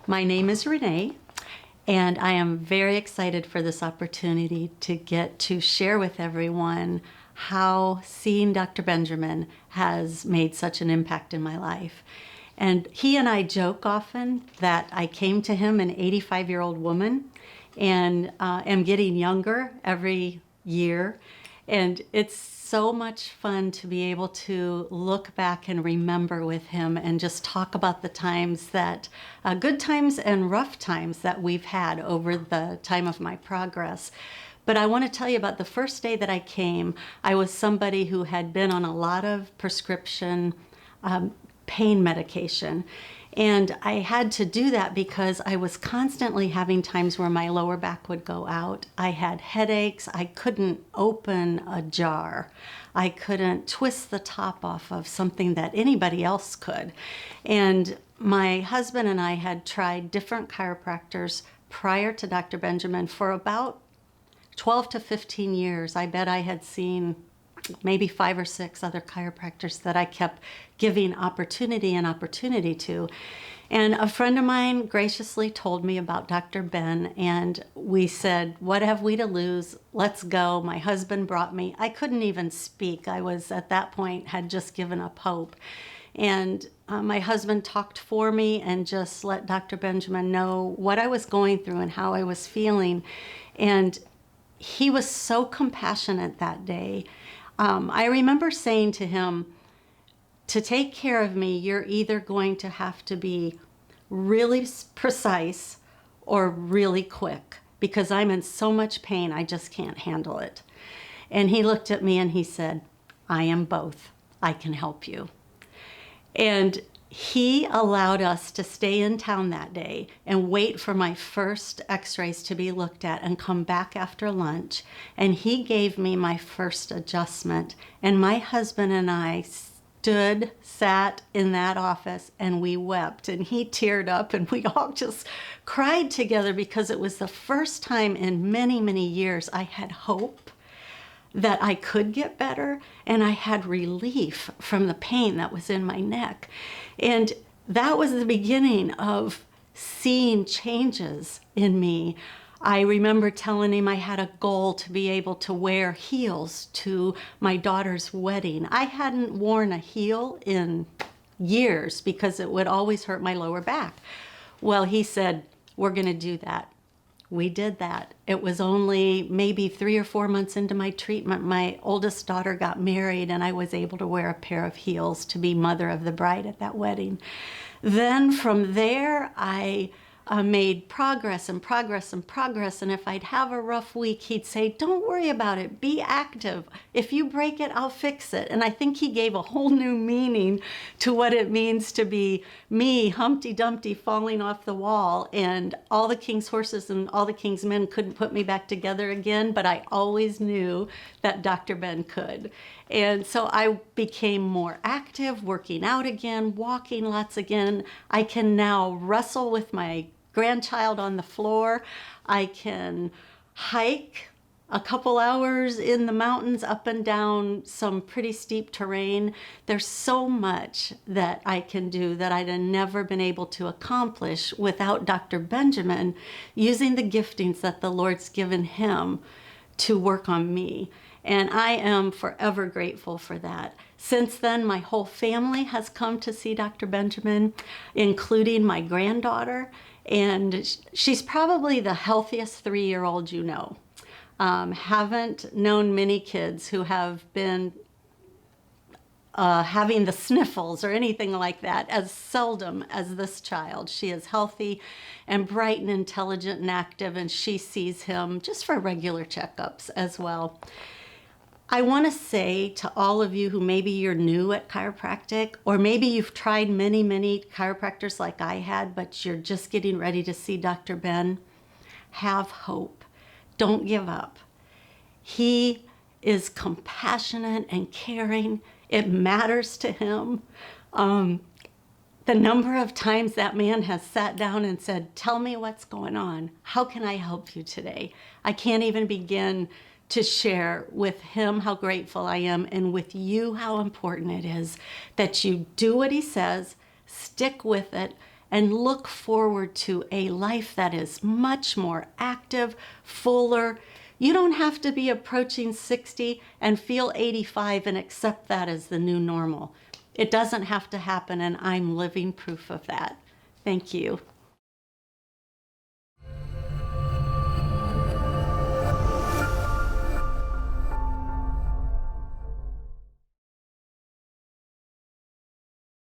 My name is Renee, and I am very excited for this opportunity to get to share with everyone how seeing Dr. Benjamin has made such an impact in my life. And he and I joke often that I came to him an 85-year-old woman and am getting younger every year. And it's so much fun to be able to look back and remember with him and just talk about the times that, good times and rough times that we've had over the time of my progress. But I want to tell you about the first day that I came. I was somebody who had been on a lot of prescription pain medication. And I had to do that because I was constantly having times where my lower back would go out. I had headaches. I couldn't open a jar. I couldn't twist the top off of something that anybody else could. And my husband and I had tried different chiropractors prior to Dr. Benjamin for about 12 to 15 years. I bet I had seen maybe 5 or 6 other chiropractors that I kept giving opportunity to. And a friend of mine graciously told me about Dr. Ben, and we said, what have we to lose? Let's go. My husband brought me. I couldn't even speak. I was, at that point, had just given up hope. And my husband talked for me and just let Dr. Benjamin know what I was going through and how I was feeling. And he was so compassionate that day. I remember saying to him, to take care of me, you're either going to have to be really precise or really quick, because I'm in so much pain, I just can't handle it. And he looked at me and he said, I am both. I can help you. And he allowed us to stay in town that day and wait for my first x-rays to be looked at and come back after lunch. And he gave me my first adjustment. And my husband and I sat in that office and we wept, and he teared up, and we all just cried together because it was the first time in many, many years I had hope that I could get better, and I had relief from the pain that was in my neck. And that was the beginning of seeing changes in me. I remember telling him I had a goal to be able to wear heels to my daughter's wedding. I hadn't worn a heel in years because it would always hurt my lower back. Well, he said, we're going to do that. We did that. It was only maybe 3 or 4 months into my treatment, my oldest daughter got married, and I was able to wear a pair of heels to be mother of the bride at that wedding. Then from there, I made progress and progress and progress. And if I'd have a rough week, he'd say, don't worry about it. Be active. If you break it, I'll fix it. And I think he gave a whole new meaning to what it means to be me, Humpty Dumpty, falling off the wall. And all the king's horses and all the king's men couldn't put me back together again. But I always knew that Dr. Ben could. And so I became more active, working out again, walking lots again. I can now wrestle with my grandchild on the floor. I can hike a couple hours in the mountains up and down some pretty steep terrain. There's so much that I can do that I'd have never been able to accomplish without Dr. Benjamin using the giftings that the Lord's given him to work on me. And I am forever grateful for that. Since then, my whole family has come to see Dr. Benjamin, including my granddaughter. And she's probably the healthiest 3-year-old you know. Haven't known many kids who have been having the sniffles or anything like that as seldom as this child. She is healthy and bright and intelligent and active, and she sees him just for regular checkups as well. I want to say to all of you who maybe you're new at chiropractic, or maybe you've tried many, many chiropractors like I had, but you're just getting ready to see Dr. Ben, have hope. Don't give up. He is compassionate and caring. It matters to him. The number of times that man has sat down and said, tell me what's going on. How can I help you today? I can't even begin to share with him how grateful I am, and with you how important it is that you do what he says, stick with it, and look forward to a life that is much more active, fuller. You don't have to be approaching 60 and feel 85 and accept that as the new normal. It doesn't have to happen, and I'm living proof of that. Thank you.